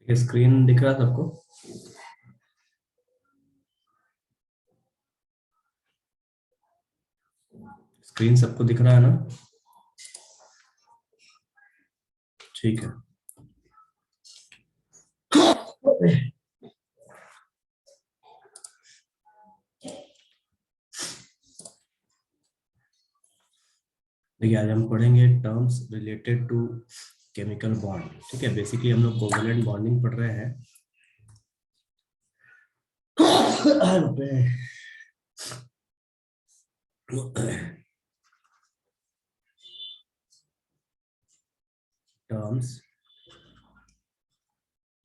Screen दिख रहा सबको? स्क्रीन सबको दिख रहा है ना? ठीक है। देखिए आज हम पढ़ेंगे terms related to chemical bond. ठीक है, बेसिकली हम लोग कोवैलेंट बॉन्डिंग पढ़ रहे हैं। Terms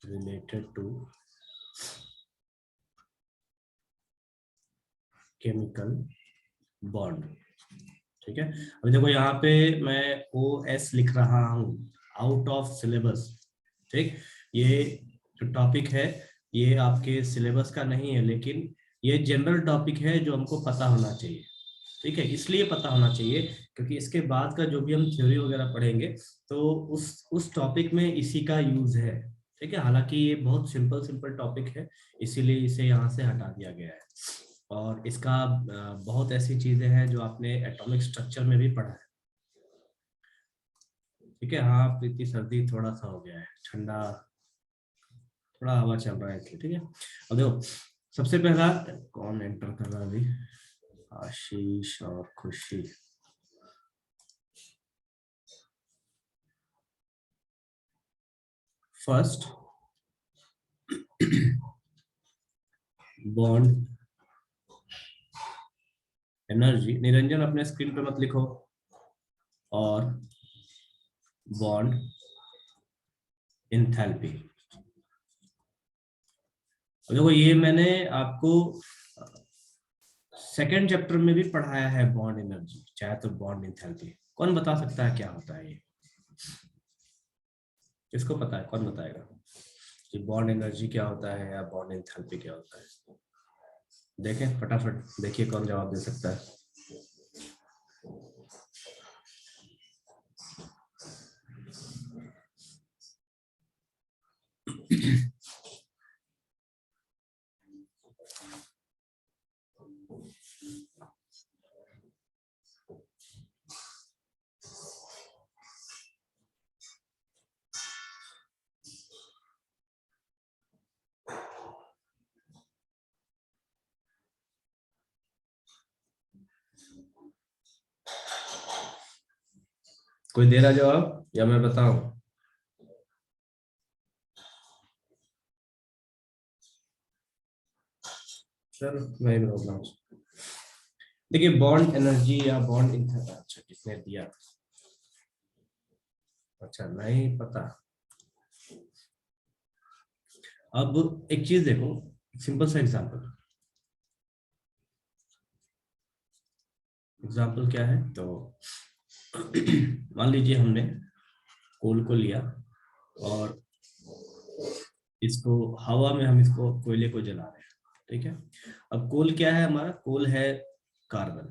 related to chemical bond. ठीक है, अभी देखो यहाँ पे मैं OS लिख रहा हूँ आउट ऑफ सिलेबस। ठीक, ये जो टॉपिक है ये आपके सिलेबस का नहीं है, लेकिन ये जनरल टॉपिक है जो हमको पता होना चाहिए। ठीक है, इसलिए पता होना चाहिए क्योंकि इसके बाद का जो भी हम थ्योरी वगैरह पढ़ेंगे तो उस टॉपिक में इसी का यूज है। ठीक है, हालांकि ये बहुत सिंपल टॉपिक है, इसीलिए इसे यहाँ से हटा दिया गया है। और इसका बहुत ऐसी चीजें हैं जो आपने एटॉमिक स्ट्रक्चर में भी पढ़ा है। ठीक है, हाँ प्रीति, सर्दी थोड़ा सा हो गया है, ठंडा थोड़ा हवा चल रहा है इसलिए। ठीक है, अब देखो सबसे पहला कौन एंटर कर रहा है अभी? आशीष और खुशी। First bond energy. निरंजन अपने स्क्रीन पे मत लिखो। और बॉन्ड एंथैल्पी। देखो ये मैंने आपको सेकेंड चैप्टर में भी पढ़ाया है, बॉन्ड एनर्जी चाहे तो बॉन्ड एंथैल्पी। कौन बता सकता है क्या होता है ये? किसको पता है, कौन बताएगा कि बॉन्ड एनर्जी क्या होता है या बॉन्ड एंथैल्पी क्या होता है? देखें फटाफट, देखिए कौन जवाब दे सकता है। कोई दे रहा जवाब या मैं बताऊं? चलो मैं भी बोल रहा हूँ। देखिए बॉन्ड एनर्जी या बॉन्ड एंथैल्पी, अच्छा किसने दिया? अच्छा नहीं पता। अब एक चीज देखो, सिंपल सा एग्जांपल। एग्जाम्पल क्या है तो मान लीजिए हमने कोल को लिया और इसको हवा में हम इसको कोयले को जला रहे हैं। ठीक है, अब कोल क्या है हमारा? कोल है कार्बन।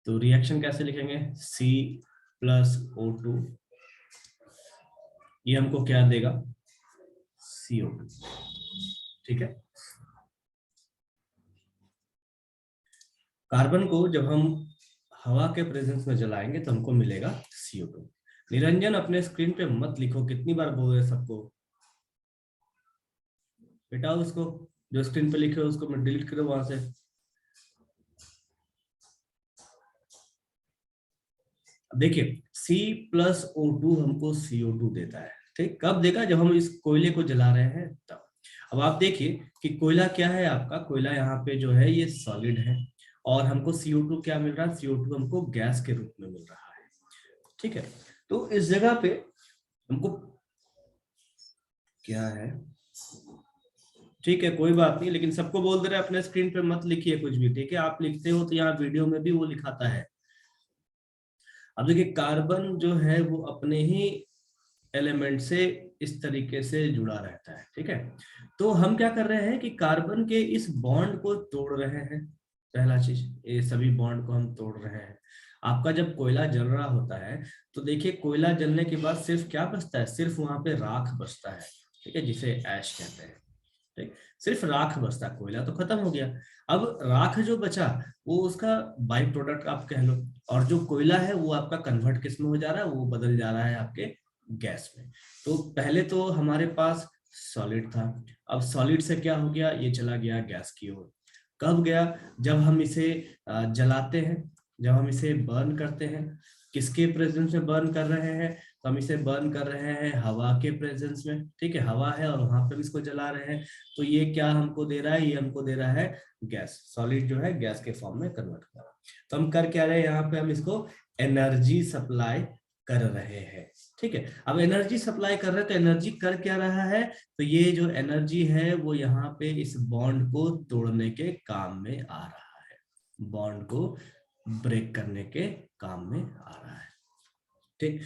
तो रिएक्शन कैसे लिखेंगे? C+O2। ये हमको क्या देगा? CO2। ठीक है, कार्बन को जब हम हवा के प्रेजेंस में जलाएंगे तो हमको मिलेगा CO2। निरंजन अपने स्क्रीन पे मत लिखो, कितनी बार बोल रहे सबको? मिटाओ उसको, जो स्क्रीन पे लिखे हो उसको मैं डिलीट करो वहां से। देखिए C+O2 हमको CO2 देता है। ठीक, कब देगा? जब हम इस कोयले को जला रहे हैं तब। अब आप देखिए कि कोयला क्या है आपका? कोयला यहाँ पे जो है ये सॉलिड है और हमको CO2 क्या मिल रहा है? CO2 हमको गैस के रूप में मिल रहा है। ठीक है, तो इस जगह पे हमको क्या है? ठीक है कोई बात नहीं, लेकिन सबको बोल दे रहे अपने स्क्रीन पे मत लिखिए कुछ भी। ठीक है, आप लिखते हो तो यहाँ वीडियो में भी वो लिखाता है। अब देखिए कार्बन जो है वो अपने ही एलिमेंट से इस तरीके से जुड़ा रहता है, ठीक है। तो हम क्या कर रहे हैं कि कार्बन के इस बॉन्ड को तोड़ रहे हैं। पहला चीज, ये सभी बॉन्ड को हम तोड़ रहे हैं। आपका जब कोयला जल रहा होता है तो देखिए कोयला जलने के बाद सिर्फ क्या बचता है, सिर्फ वहां पे राख बचता है, ठीक है, जिसे ऐश कहते हैं। ठीक, सिर्फ राख बचता, कोयला तो खत्म हो गया। अब राख जो बचा वो उसका बाई प्रोडक्ट आप कह लो, और जो कोयला है वो आपका कन्वर्ट किस में हो जा रहा है, वो बदल जा रहा है आपके गैस में। तो पहले तो हमारे पास सॉलिड था, अब सॉलिड से क्या हो गया, ये चला गया गैस की ओर। कब गया, जब हम इसे जलाते हैं, जब हम इसे बर्न करते हैं। किसके प्रेजेंस में बर्न कर रहे हैं, तो हम इसे बर्न कर रहे हैं हवा के प्रेजेंस में, ठीक है, हवा है और वहां पे हम इसको जला रहे हैं। तो ये क्या हमको दे रहा है, ये हमको दे रहा है गैस, सॉलिड जो है गैस के फॉर्म में कन्वर्ट कर रहा है। तो हम कर क्या रहे हैं, यहाँ पे हम इसको एनर्जी सप्लाई कर रहे हैं, ठीक है। अब एनर्जी सप्लाई कर रहे हैं तो एनर्जी कर क्या रहा है, तो ये जो एनर्जी है वो यहाँ पे इस बॉन्ड को तोड़ने के काम में आ रहा है, बॉन्ड को ब्रेक करने के काम में आ रहा है, ठीक।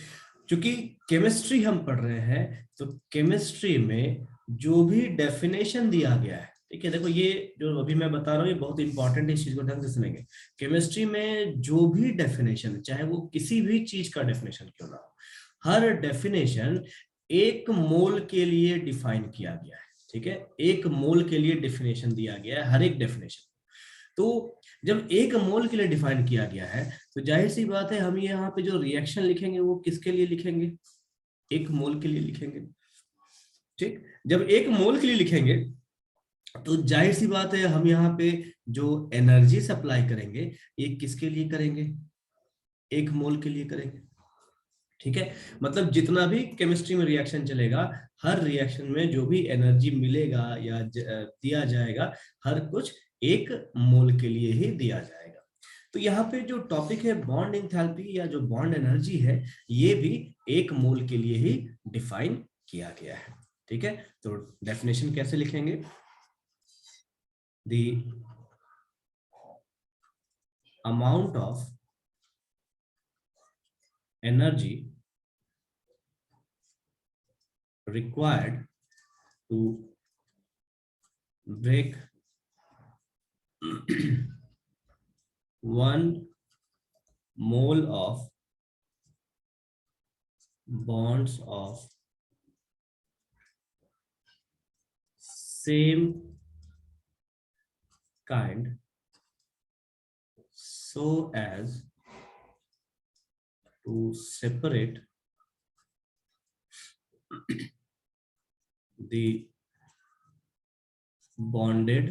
क्योंकि केमिस्ट्री हम पढ़ रहे हैं तो केमिस्ट्री में जो भी डेफिनेशन दिया गया है, ठीक है, देखो ये जो अभी मैं बता रहा हूँ ये बहुत इंपॉर्टेंट है, इस चीज को ढंग से सुनेंगे। केमिस्ट्री में जो भी डेफिनेशन, चाहे वो किसी भी चीज का डेफिनेशन क्यों ना हो, हर डेफिनेशन एक मोल के लिए डिफाइन किया गया है, ठीक है, एक मोल के लिए डेफिनेशन दिया गया है हर एक डेफिनेशन। तो जब एक मोल के लिए डिफाइन किया गया है तो जाहिर सी बात है हम यहाँ पे जो रिएक्शन लिखेंगे वो किसके लिए लिखेंगे, एक मोल के लिए लिखेंगे, ठीक। जब एक मोल के लिए लिखेंगे तो जाहिर सी बात है हम यहाँ पे जो एनर्जी सप्लाई करेंगे ये किसके लिए करेंगे, एक मोल के लिए करेंगे, ठीक है। मतलब जितना भी केमिस्ट्री में रिएक्शन चलेगा, हर रिएक्शन में जो भी एनर्जी मिलेगा या दिया जाएगा, हर कुछ एक मोल के लिए ही दिया जाएगा। तो यहाँ पे जो टॉपिक है बॉन्ड एंथैल्पी या जो बॉन्ड एनर्जी है, ये भी एक मोल के लिए ही डिफाइन किया गया है, ठीक है। तो डेफिनेशन कैसे लिखेंगे, the amount of energy required to break 1 mole of bonds of same kind so as to separate the bonded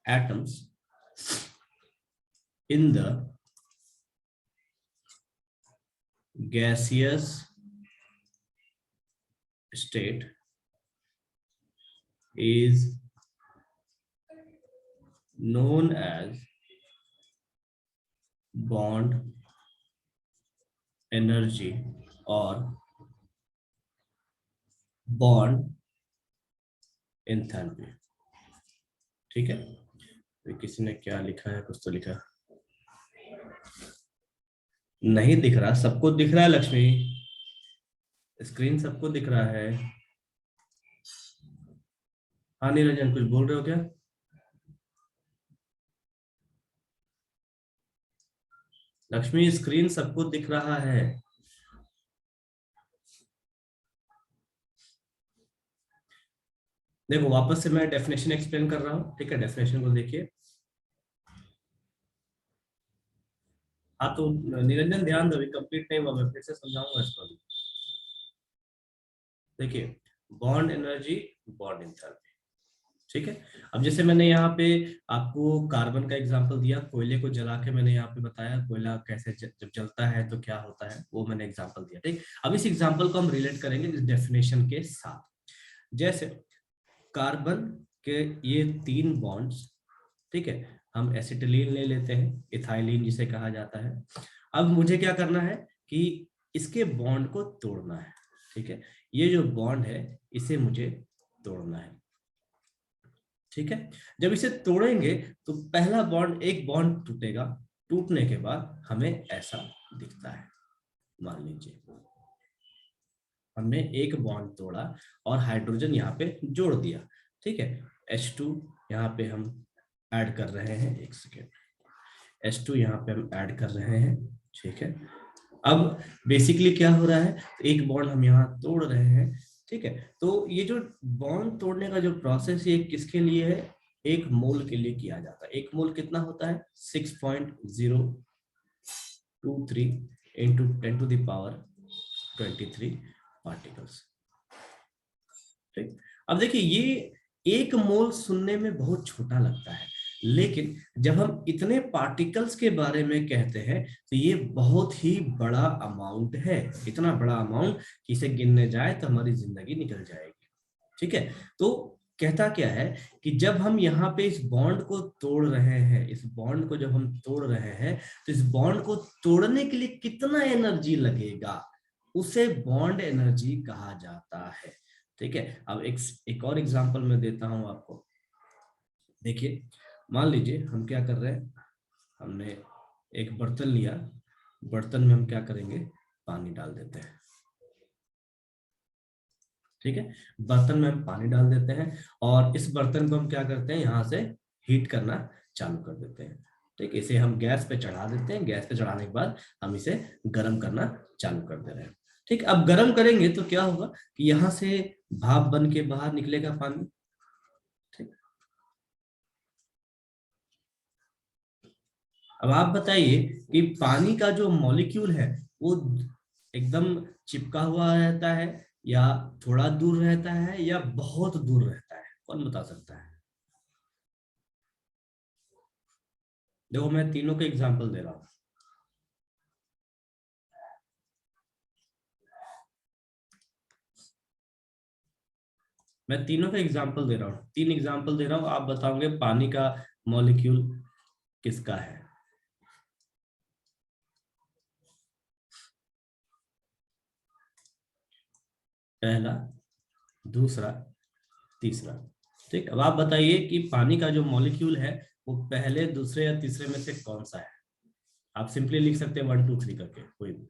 atoms in the gaseous state is known as bond energy or bond enthalpy, ठीक है। तो किसी ने क्या लिखा है, कुछ तो लिखा नहीं दिख रहा, सबको दिख रहा है लक्ष्मी, स्क्रीन सबको दिख रहा है। हाँ निरंजन कुछ बोल रहे हो क्या, लक्ष्मी स्क्रीन सबको दिख रहा है। देखो वापस से मैं डेफिनेशन एक्सप्लेन कर रहा हूँ, ठीक है, डेफिनेशन को देखिए। हाँ तो निरंजन ध्यान दो, कंप्लीट नहीं हुआ, मैं फिर से समझाऊंगा इसको। देखिए बॉन्ड एनर्जी, बॉन्ड एंथैल्पी, ठीक है। अब जैसे मैंने यहाँ पे आपको कार्बन का एग्जांपल दिया, कोयले को जला के मैंने यहाँ पे बताया कोयला कैसे जब जलता है तो क्या होता है, वो मैंने एग्जांपल दिया, ठीक। अब इस एग्जांपल को हम रिलेट करेंगे इस डेफिनेशन के साथ। जैसे कार्बन के ये 3 बॉन्ड्स, ठीक है, हम एसिटिलीन ले लेते हैं, इथाइलिन जिसे कहा जाता है। अब मुझे क्या करना है कि इसके बॉन्ड को तोड़ना है, ठीक है, ये जो बॉन्ड है इसे मुझे तोड़ना है, ठीक है। जब इसे तोड़ेंगे तो पहला बॉन्ड, एक बॉन्ड टूटेगा, टूटने के बाद हमें ऐसा दिखता है। मान लीजिए हमने एक बॉन्ड तोड़ा और हाइड्रोजन यहाँ पे जोड़ दिया, ठीक है। H2 यहाँ पे हम ऐड कर रहे हैं, एक सेकेंड, H2 यहाँ पे हम ऐड कर रहे हैं, ठीक है। अब बेसिकली क्या हो रहा है, एक बॉन्ड हम यहाँ तोड़ रहे हैं, ठीक है। तो ये जो बॉन्ड तोड़ने का जो प्रोसेस ये किसके लिए है, एक मोल के लिए किया जाता है। एक मोल कितना होता है, 6.023 इंटू 10⁻23 पार्टिकल्स, ठीक। अब देखिए ये एक मोल सुनने में बहुत छोटा लगता है, लेकिन जब हम इतने पार्टिकल्स के बारे में कहते हैं तो ये बहुत ही बड़ा अमाउंट है। इतना बड़ा अमाउंट कि इसे गिनने जाए तो हमारी जिंदगी निकल जाएगी, ठीक है। तो कहता क्या है कि जब हम यहाँ पे इस बॉन्ड को तोड़ रहे हैं, इस बॉन्ड को जब हम तोड़ रहे हैं तो इस बॉन्ड को तोड़ने के लिए कितना एनर्जी लगेगा, उसे बॉन्ड एनर्जी कहा जाता है, ठीक है। अब एक और एग्जांपल मैं देता हूं आपको। देखिए मान लीजिए हम क्या कर रहे हैं, हमने एक बर्तन लिया, बर्तन में हम क्या करेंगे, पानी डाल देते हैं, ठीक है। बर्तन में हम पानी डाल देते हैं और इस बर्तन को हम क्या करते हैं, यहाँ से हीट करना चालू कर देते हैं, ठीक। इसे हम गैस पे चढ़ा देते हैं, गैस पे चढ़ाने के बाद हम इसे गर्म करना चालू कर दे रहे हैं, ठीक। अब गर्म करेंगे तो क्या होगा कि यहाँ से भाप बन के बाहर निकलेगा पानी, ठीक। अब आप बताइए कि पानी का जो मॉलिक्यूल है वो एकदम चिपका हुआ रहता है या थोड़ा दूर रहता है या बहुत दूर रहता है, कौन बता सकता है। देखो मैं तीनों के एग्जांपल दे रहा हूं। मैं तीनों का एग्जांपल दे रहा हूँ, 3 एग्जांपल दे रहा हूँ, आप बताओगे पानी का मॉलिक्यूल किसका है। पहला, दूसरा, तीसरा, ठीक। अब आप बताइए कि पानी का जो मॉलिक्यूल है वो पहले, दूसरे या तीसरे में से कौन सा है। आप सिंपली लिख सकते हैं 1 2 3 करके, कोई भी।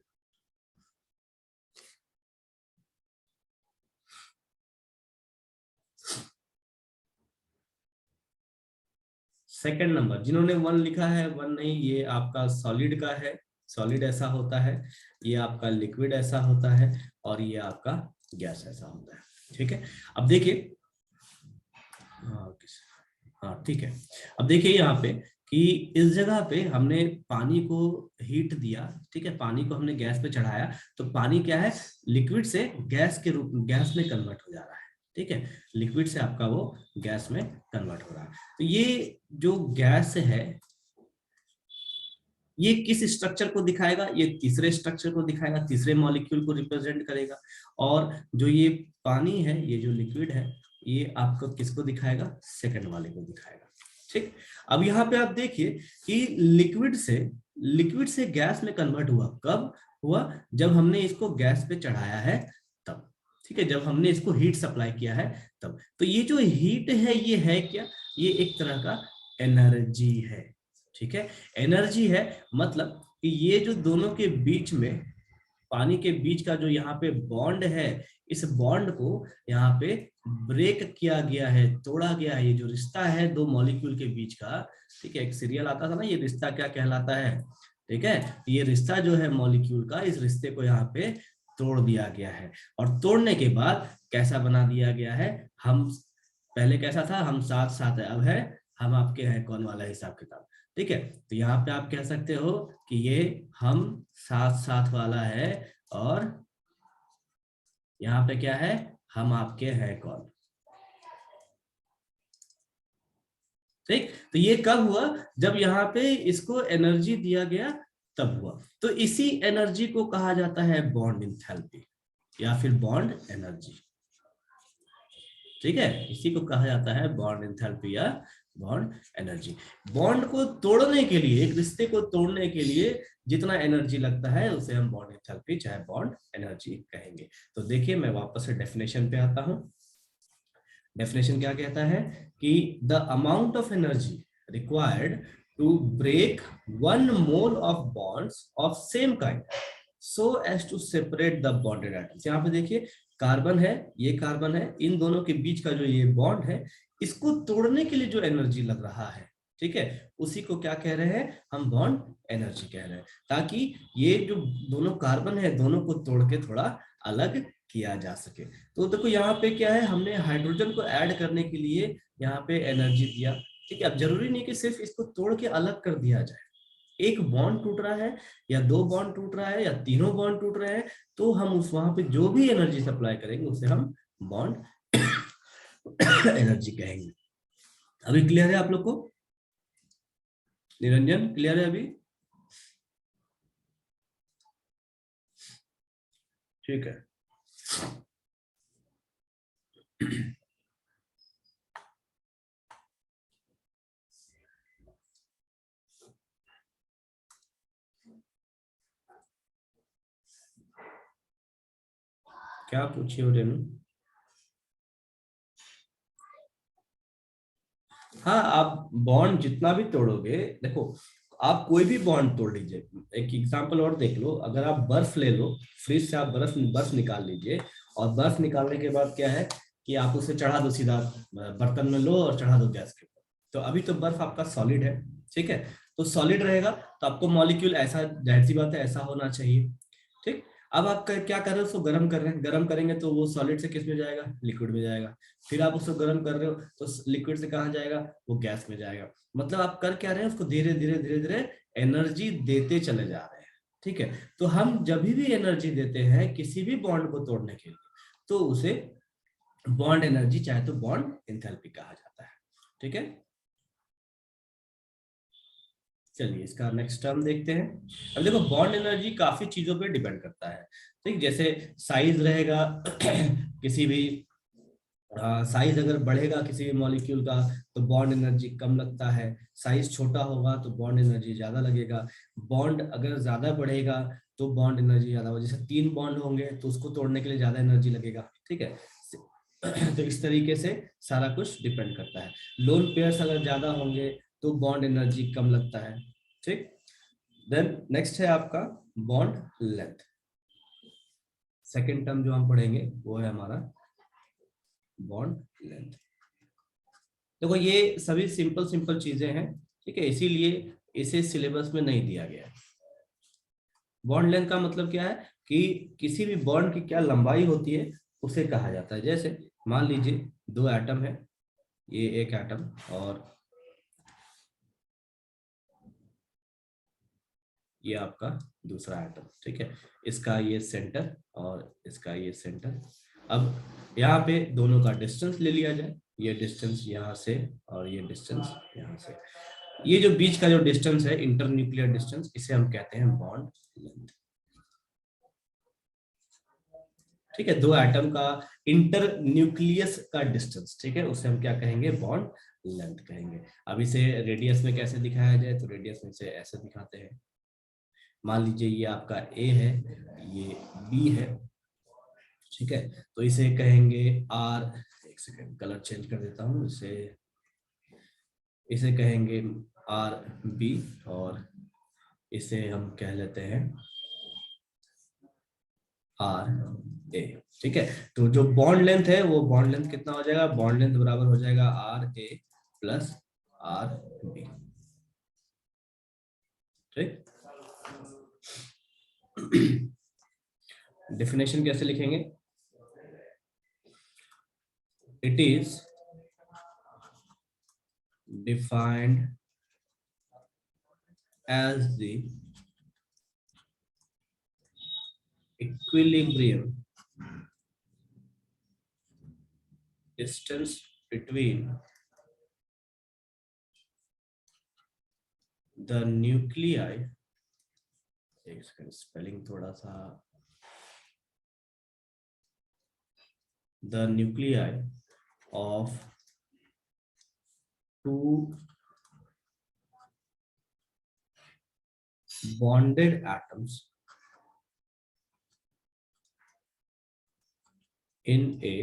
सेकंड नंबर, जिन्होंने 1 लिखा है, 1 नहीं, ये आपका सॉलिड का है, सॉलिड ऐसा होता है, ये आपका लिक्विड ऐसा होता है और ये आपका गैस ऐसा होता है, ठीक है। अब देखिए, हाँ ठीक है। अब देखिए यहाँ पे कि इस जगह पे हमने पानी को हीट दिया, ठीक है, पानी को हमने गैस पे चढ़ाया, तो पानी क्या है, लिक्विड से गैस के रूप, गैस में कन्वर्ट हो जा रहा है, ठीक है। लिक्विड से आपका वो गैस में कन्वर्ट हो रहा है। तो ये जो गैस है ये किस स्ट्रक्चर को दिखाएगा, ये तीसरे स्ट्रक्चर को दिखाएगा, तीसरे मॉलिक्यूल को रिप्रेजेंट करेगा। और जो ये पानी है, ये जो लिक्विड है, ये आपको किसको दिखाएगा, सेकंड वाले को दिखाएगा, ठीक। अब यहाँ पे आप देखिए कि लिक्विड से गैस में कन्वर्ट हुआ, कब हुआ, जब हमने इसको गैस पे चढ़ाया है तब, ठीक है, जब हमने इसको हीट सप्लाई किया है तब। तो ये जो हीट है ये है क्या, ये एक तरह का एनर्जी है, ठीक है। एनर्जी है, मतलब कि ये जो दोनों के बीच में, पानी के बीच का जो यहाँ पे बॉन्ड है, इस बॉन्ड को यहाँ पे ब्रेक किया गया है, तोड़ा गया है। ये जो रिश्ता है दो मॉलिक्यूल के बीच का, ठीक है, एक सीरियल आता था ना, ये रिश्ता क्या कहलाता है, ठीक है। ये रिश्ता जो है मॉलिक्यूल का, इस रिश्ते को यहाँ पे तोड़ दिया गया है। और तोड़ने के बाद कैसा बना दिया गया है, हम पहले कैसा था, हम साथ साथ है, अब है हम आपके हैं कौन वाला हिसाब किताब, ठीक है। तो यहाँ पे आप कह सकते हो कि ये हम साथ साथ वाला है और यहाँ पे क्या है, हम आपके हैं कौन, ठीक। तो ये कब हुआ, जब यहाँ पे इसको एनर्जी दिया गया तब हुआ। तो इसी एनर्जी को कहा जाता है बॉन्ड इंथैल्पी या फिर बॉन्ड एनर्जी, ठीक है। इसी को कहा जाता है बॉन्ड एंथैल्पी या बॉन्ड एनर्जी। बॉन्ड को तोड़ने के लिए, एक रिश्ते को तोड़ने के लिए जितना एनर्जी लगता है उसे हम बॉन्ड एंथैल्पी चाहे बॉन्ड एनर्जी कहेंगे। तो देखिए मैं वापस से डेफिनेशन पे आता हूं। डेफिनेशन क्या कहता है कि the amount of energy required to break 1 mole of bonds of same kind so as to separate the bonded atoms. यहाँ पे देखिए कार्बन है, ये कार्बन है, इन दोनों के बीच का जो ये बॉन्ड है, इसको तोड़ने के लिए जो एनर्जी लग रहा है, ठीक है, उसी को क्या कह रहे हैं हम, बॉन्ड एनर्जी कह रहे हैं, ताकि ये जो दोनों कार्बन है दोनों को तोड़ के थोड़ा अलग किया जा सके। तो देखो यहाँ पे क्या है, हमने हाइड्रोजन को ऐड करने के लिए यहाँ पे एनर्जी दिया, ठीक है। अब जरूरी नहीं कि सिर्फ इसको तोड़ के अलग कर दिया जाए, एक बॉन्ड टूट रहा है या 2 बॉन्ड टूट रहा है या तीनों बॉन्ड टूट रहे हैं, तो हम उस वहां पे जो भी एनर्जी सप्लाई करेंगे उसे हम बॉन्ड एनर्जी कहेंगे। अभी क्लियर है आप लोग को? निरंजन क्लियर है अभी? ठीक है। क्या पूछिए रेनू? हाँ, आप बॉन्ड जितना भी तोड़ोगे, देखो आप कोई भी बॉन्ड तोड़ लीजिए। एक एग्जांपल और देख लो, अगर आप बर्फ ले लो, फ्रिज से आप बर्फ बर्फ निकाल लीजिए, और बर्फ निकालने के बाद क्या है कि आप उसे चढ़ा दो, सीधा बर्तन में लो और चढ़ा दो गैस के ऊपर, तो अभी तो बर्फ आपका सॉलिड है, ठीक है। तो सॉलिड रहेगा तो आपको मॉलिक्यूल ऐसा, जाहिर सी बात है ऐसा होना चाहिए, ठीक। अब आप क्या कर रहे हो, उसको गर्म कर रहे हैं, गर्म करेंगे तो वो सॉलिड से किस में जाएगा, लिक्विड में जाएगा। फिर आप उसको गर्म कर रहे हो तो लिक्विड से कहाँ जाएगा, वो गैस में जाएगा। मतलब आप कर क्या रहे हैं, उसको धीरे धीरे धीरे धीरे एनर्जी देते चले जा रहे हैं, ठीक है। तो हम जब भी एनर्जी देते हैं किसी भी बॉन्ड को तोड़ने के लिए, तो उसे बॉन्ड एनर्जी चाहे तो बॉन्ड एंथैल्पी कहा जाता है, ठीक है। चलिए इसका नेक्स्ट टर्म देखते हैं। अब देखो बॉन्ड एनर्जी काफी चीजों पे डिपेंड करता है, ठीक। जैसे साइज रहेगा किसी भी साइज अगर बढ़ेगा किसी भी मॉलिक्यूल का तो बॉन्ड एनर्जी कम लगता है, साइज छोटा होगा तो बॉन्ड एनर्जी ज्यादा लगेगा। बॉन्ड अगर ज्यादा बढ़ेगा तो बॉन्ड एनर्जी ज्यादा होगा, जैसे 3 बॉन्ड होंगे तो उसको तोड़ने के लिए ज्यादा एनर्जी लगेगा, ठीक है। तो इस तरीके से सारा कुछ डिपेंड करता है। लोन पेयर्स अगर ज्यादा होंगे तो बॉन्ड एनर्जी कम लगता है, ठीक। देन नेक्स्ट है आपका बॉन्ड लेंथ। सेकेंड टर्म जो हम पढ़ेंगे वो है हमारा बॉन्ड लेंथ। देखो ये सभी सिंपल सिंपल चीजें हैं, ठीक है, इसीलिए इसे सिलेबस में नहीं दिया गया है। बॉन्ड लेंथ का मतलब क्या है कि किसी भी बॉन्ड की क्या लंबाई होती है उसे कहा जाता है। जैसे मान लीजिए 2 एटम है, ये एक एटम और ये आपका दूसरा एटम, ठीक है। इसका ये सेंटर और इसका ये सेंटर। अब यहाँ पे दोनों का डिस्टेंस ले लिया जाए, ये डिस्टेंस यहाँ से और ये डिस्टेंस यहाँ से। ये जो बीच का जो डिस्टेंस है, इंटरन्यूक्लियर डिस्टेंस, इसे हम कहते हैं बॉन्ड लेंथ, ठीक है। 2 एटम का इंटर न्यूक्लियस का डिस्टेंस, ठीक है, उसे हम क्या कहेंगे, बॉन्ड लेंथ कहेंगे। अब इसे रेडियस में कैसे दिखाया जाए, तो रेडियस में इसे ऐसे दिखाते हैं। मान लीजिए ये आपका ए है, ये बी है, ठीक है। तो इसे कहेंगे आर, एक सेकेंड कलर चेंज कर देता हूँ, इसे कहेंगे आर बी, और इसे हम कह लेते हैं आर ए, ठीक है। तो जो बॉन्ड लेंथ है वो बॉन्ड लेंथ कितना हो जाएगा, बॉन्ड लेंथ बराबर हो जाएगा R A plus R B, ठीक। डेफिनेशन कैसे लिखेंगे, it is defined as the equilibrium distance between the nuclei, एक सेकंड स्पेलिंग थोड़ा सा, the nuclei of two bonded atoms in a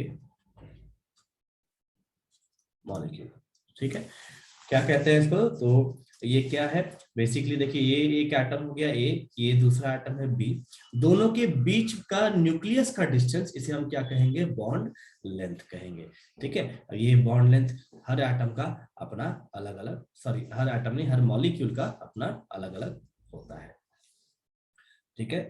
molecule, ठीक है। क्या कहते हैं इसको, तो ये क्या है बेसिकली, देखिए ये एक एटम हो गया ए, ये दूसरा एटम है बी, दोनों के बीच का न्यूक्लियस का डिस्टेंस इसे हम क्या कहेंगे, बॉन्ड लेंथ कहेंगे। ठीक है, अब ये बॉन्ड लेंथ हर एटम का अपना अलग अलग, सॉरी हर एटम नहीं, हर मॉलिक्यूल का अपना अलग अलग होता है। ठीक है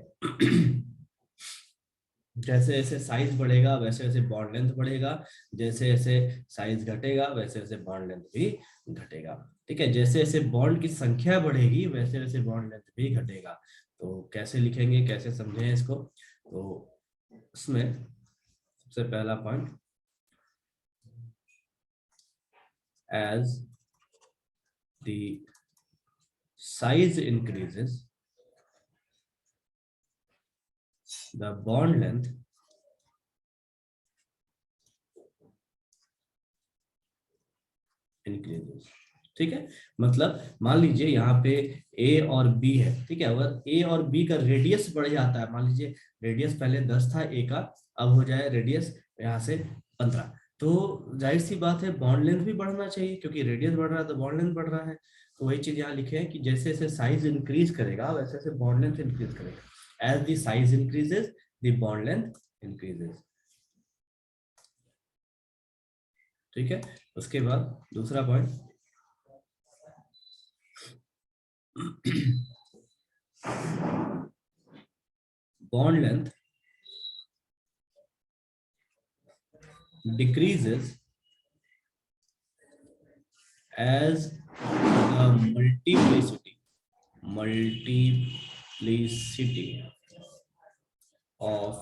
जैसे जैसे साइज बढ़ेगा वैसे वैसे बॉन्ड लेंथ बढ़ेगा, जैसे जैसे साइज घटेगा वैसे वैसे बॉन्ड लेंथ भी घटेगा। ठीक है, जैसे जैसे बॉन्ड की संख्या बढ़ेगी वैसे वैसे बॉन्ड लेंथ भी घटेगा। तो कैसे लिखेंगे, कैसे समझें इसको, तो उसमें सबसे पहला point, as the size increases the bond length increases. ठीक है, मतलब मान लीजिए यहाँ पे ए और बी है, ठीक है, अगर ए और बी का रेडियस बढ़ जाता है, मान लीजिए रेडियस पहले 10 था ए का, अब हो जाए रेडियस यहाँ से 15, तो जाहिर सी बात है बॉन्ड लेंथ भी बढ़ना चाहिए, क्योंकि रेडियस बढ़ रहा है तो बॉन्ड लेंथ बढ़ रहा है। तो वही चीज यहाँ लिखे हैं कि जैसे जैसे साइज इंक्रीज करेगा वैसे वैसे बॉन्ड लेंथ इंक्रीज करेगा, as the size increases the bond length increases. ठीक है, उसके बाद दूसरा point, bond length decreases as the multiplicity of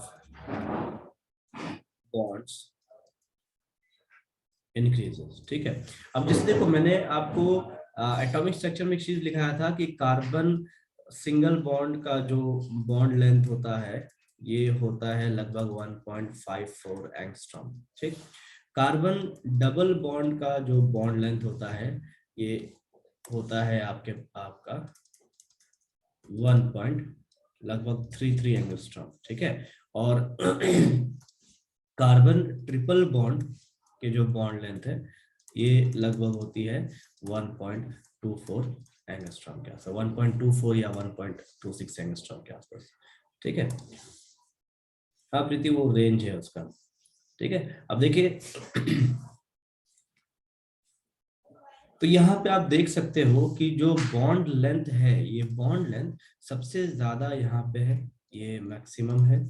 bonds increases। ठीक है, अब जैसे देखो मैंने आपको एटॉमिक स्ट्रक्चर में एक चीज लिखाया था कि कार्बन सिंगल बॉन्ड का जो बॉन्ड लेंथ होता है ये होता है लगभग 1.54 एंगस्ट्रॉम। ठीक, कार्बन डबल बॉन्ड का जो बॉन्ड लेंथ होता है ये होता है आपका 1 पॉइंट लगभग 33 एंगस्ट्रॉम। ठीक है, और कार्बन ट्रिपल बॉन्ड के जो बॉन्ड लेंथ है ये लगभग होती है 1.24 एंगस्ट्रॉम के आसपास, 1.24 या 1.26 एंगस्ट्रॉम के आसपास। ठीक है, हाँ प्रीति वो रेंज है उसका। ठीक है, अब देखिए तो यहाँ पे आप देख सकते हो कि जो बॉन्ड लेंथ है, ये बॉन्ड लेंथ सबसे ज्यादा यहाँ पे है, ये मैक्सिमम है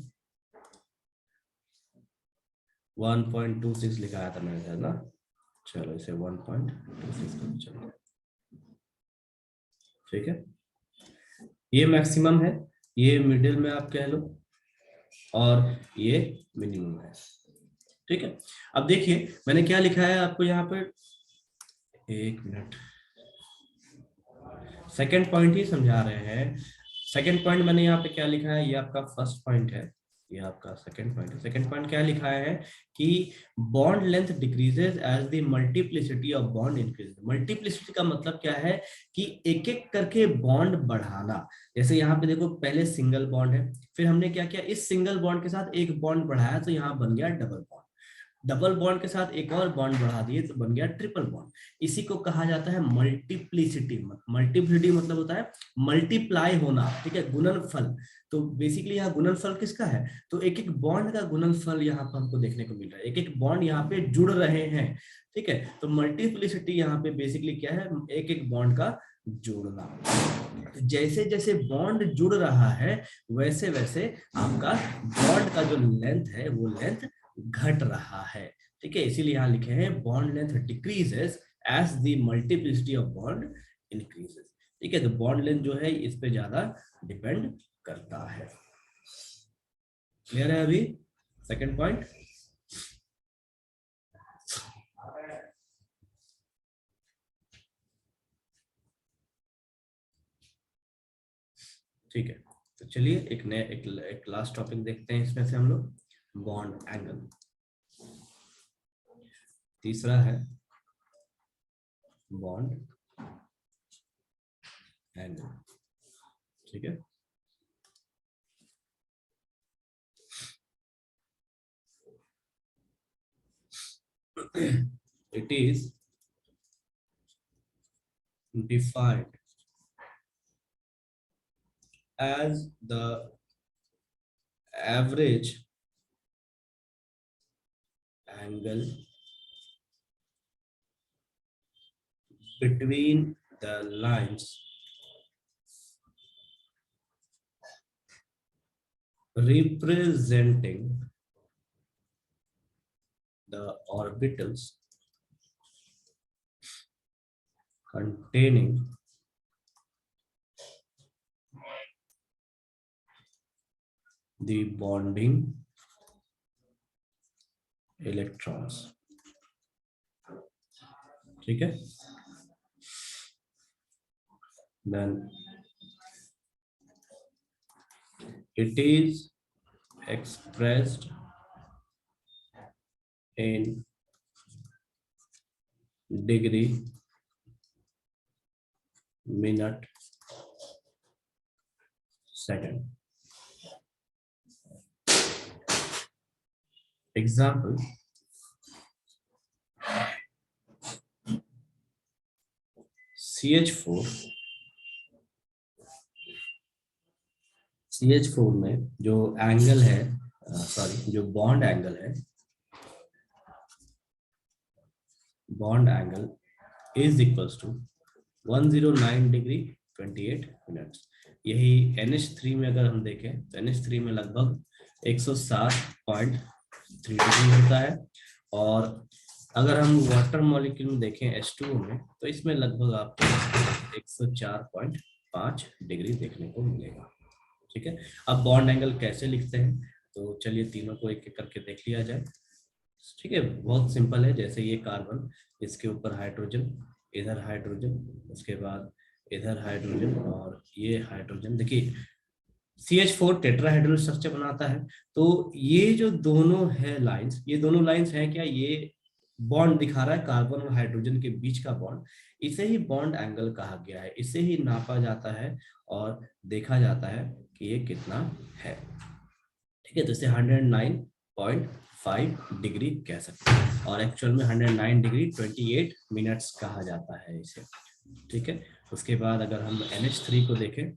1.26 लिखाया था मैंने ना, चलो इसे 1.26 कर चलो। ठीक है, ये मैक्सिमम है, ये मिडिल में आप कह लो, और ये मिनिमम है। ठीक है, अब देखिए मैंने क्या लिखा है आपको यहाँ पर, एक मिनट, सेकंड पॉइंट ही समझा रहे हैं। सेकंड पॉइंट मैंने यहाँ पे क्या लिखा है, ये आपका फर्स्ट पॉइंट है, ये आपका सेकंड पॉइंट है। सेकंड पॉइंट क्या लिखा है कि bond length decreases as the multiplicity of bond increases. Multiplicity का मतलब क्या है कि एक एक करके बॉन्ड बढ़ाना। जैसे यहाँ पे देखो पहले सिंगल बॉन्ड है, फिर हमने क्या किया, इस सिंगल बॉन्ड के साथ एक बॉन्ड बढ़ाया तो यहाँ बन गया डबल बॉन्ड, डबल बॉन्ड के साथ एक और बॉन्ड बढ़ा दिए तो बन गया ट्रिपल बॉन्ड। इसी को कहा जाता है मल्टीप्लिसिटी। मल्टीप्लिसिटी मतलब होता है मल्टीप्लाई होना, ठीक है, गुणनफल। तो बेसिकली यहाँ गुणनफल किसका है, तो एक एक बॉन्ड का गुणनफल यहाँ पर हमको देखने को मिल रहा है, एक एक बॉन्ड यहाँ पे जुड़ रहे हैं। ठीक है, तो मल्टीप्लिसिटी यहाँ पे बेसिकली क्या है, एक एक बॉन्ड का जोड़ना। जैसे जैसे बॉन्ड जुड़ रहा है वैसे वैसे आपका बॉन्ड का जो लेंथ है वो लेंथ घट रहा है। ठीक है, इसीलिए यहां लिखे हैं bond length decreases as the multiplicity of bond increases. ठीक है, तो बॉन्ड लेंथ जो है इस पे ज्यादा डिपेंड करता है। क्लियर है अभी सेकंड पॉइंट? ठीक है, तो चलिए एक लास्ट टॉपिक देखते हैं इसमें से हम लोग, बॉन्ड एंगल। तीसरा है बॉन्ड एंगल। ठीक है, it is defined as the average angle between the lines representing the orbitals containing the bonding electrons. ठीक है? Then it is expressed in degree, minute, second. Example, CH4 में जो angle है, जो बॉन्ड एंगल है, bond angle is equals to 109 degree 28 minutes. यही NH3 में अगर हम देखें तो NH3 में लगभग 107.3 डिग्री होता है, और अगर हम वाटर मॉलिक्यूल में देखें H2O में तो इसमें लगभग आपको 104.5 डिग्री देखने को मिलेगा। ठीक है, अब बॉन्ड एंगल कैसे लिखते हैं, तो चलिए तीनों को एक एक करके देख लिया जाए। ठीक है, बहुत सिंपल है। जैसे ये कार्बन, इसके ऊपर हाइड्रोजन, इधर हाइड्रोजन, उसके बाद इधर हाइड्रोजन और ये हाइड्रोजन। देखिए CH4 टेट्राहेड्रल स्ट्रक्चर बनाता है, तो ये जो दोनों है लाइंस, ये दोनों लाइंस है क्या, ये बॉन्ड दिखा रहा है कार्बन और हाइड्रोजन के बीच का बॉन्ड। इसे ही बॉन्ड एंगल कहा गया है, इसे ही नापा जाता है और देखा जाता है कि ये कितना है। ठीक है, तो इसे 109.5 डिग्री कह सकते हैं, और एक्चुअल में 109 डिग्री 28 मिनट्स कहा जाता है इसे। ठीक है, उसके बाद अगर हम NH3 को देखें,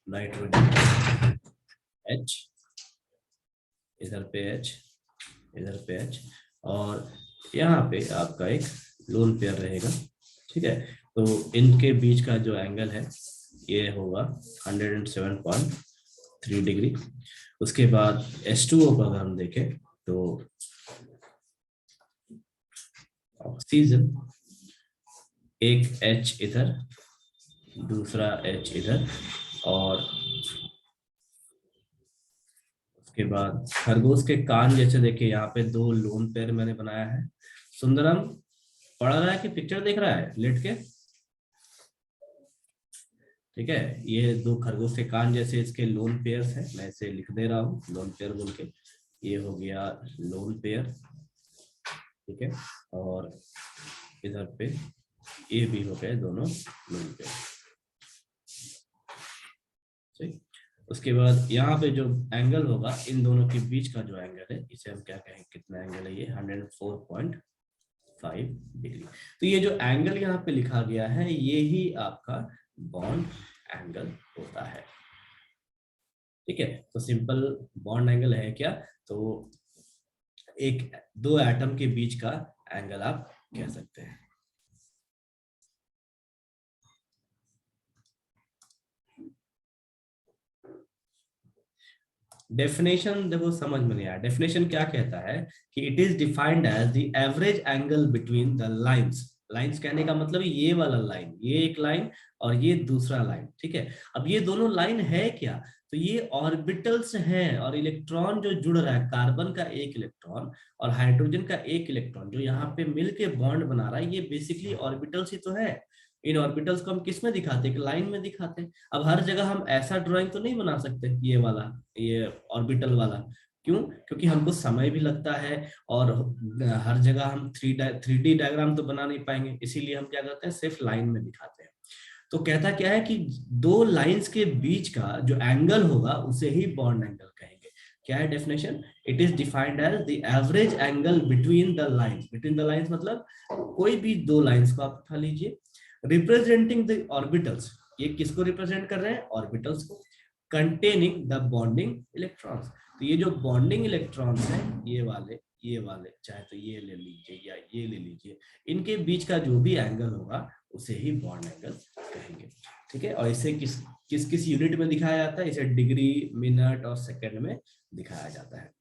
नाइट्रोजन H, इधर पे H, इधर पे H, और यहाँ पे आपका एक लोन पेयर रहेगा। ठीक है, तो इनके बीच का जो एंगल है ये होगा 107.3 डिग्री। उसके बाद H2O का अगर हम देखें तो ऑक्सीजन, एक H इधर, दूसरा H इधर, और उसके बाद खरगोश के कान जैसे देखिए यहाँ पे दो लोन पेयर मैंने बनाया है। सुंदरम पढ़ रहा है कि पिक्चर देख रहा है लेट के? ठीक है, ये दो खरगोश के कान जैसे इसके लोन पेयर्स हैं, मैं इसे लिख दे रहा हूँ लोन पेयर बोल के। ये हो गया लोन पेयर, ठीक है, और इधर पे ये भी हो गए दोनों लोन पेयर। ठीक, उसके बाद यहाँ पे जो एंगल होगा इन दोनों के बीच का जो एंगल है, इसे हम क्या कहेंगे, कितना एंगल है ये, 104.5 डिग्री। तो ये जो एंगल यहाँ पे लिखा गया है ये ही आपका बॉन्ड एंगल होता है। ठीक है, तो सिंपल बॉन्ड एंगल है क्या, तो एक दो एटम के बीच का एंगल आप कह सकते हैं। डेफिनेशन देखो समझ में नहीं आया। डेफिनेशन क्या कहता है कि it is defined as the average angle between the lines. Lines कहने का मतलब ये वाला लाइन, ये एक लाइन और ये दूसरा लाइन। ठीक है, अब ये दोनों लाइन है क्या, तो ये ऑर्बिटल्स हैं, और इलेक्ट्रॉन जो जुड़ रहा है, कार्बन का एक इलेक्ट्रॉन और हाइड्रोजन का एक इलेक्ट्रॉन जो यहाँ पे मिलके बॉन्ड बना रहा है, ये बेसिकली ऑर्बिटल्स ही तो है। इन ऑर्बिटल्स को हम किस में दिखाते हैं, लाइन में दिखाते हैं। अब हर जगह हम ऐसा ड्राइंग तो नहीं बना सकते ये वाला, ये ऑर्बिटल वाला। क्यों? क्योंकि हमको समय भी लगता है और हर जगह हम 3D डायग्राम तो बना नहीं पाएंगे, इसीलिए हम क्या करते हैं, सिर्फ लाइन में दिखाते हैं। तो कहता क्या है कि दो लाइंस के बीच का जो एंगल होगा उसे ही बॉन्ड एंगल कहेंगे। क्या है definition? It is defined as the average angle between the lines. Between the lines मतलब कोई भी दो लाइंस को आप उठा लीजिए, रिप्रेजेंटिंग द ऑर्बिटल्स, ये किसको रिप्रेजेंट कर रहे हैं? ऑर्बिटल्स को, कंटेनिंग द बॉन्डिंग इलेक्ट्रॉन्स। तो ये जो बॉन्डिंग इलेक्ट्रॉन्स हैं, ये वाले चाहे तो ये ले लीजिए या ये ले लीजिए, इनके बीच का जो भी एंगल होगा उसे ही बॉन्ड एंगल कहेंगे। ठीक है, और इसे किस किस किस यूनिट में दिखाया जाता है? इसे डिग्री, मिनट और सेकंड में दिखाया जाता है।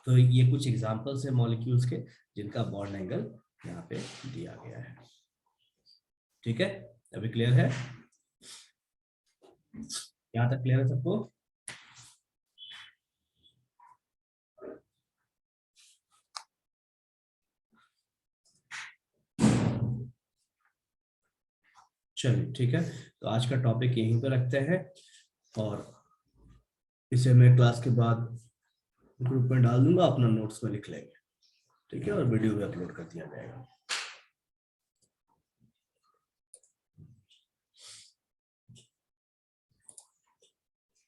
तो ये कुछ एग्जांपल्स है मॉलिक्यूल्स के जिनका बॉन्ड एंगल यहाँ पे दिया गया है। ठीक है, अभी क्लियर है? यहाँ तक क्लियर है सबको? चलिए ठीक है, तो आज का टॉपिक यहीं पे रखते हैं और इसे मैं क्लास के बाद ग्रुप में डाल दूंगा, अपना नोट्स में लिख लेंगे। ठीक है, और वीडियो भी अपलोड कर दिया जाएगा।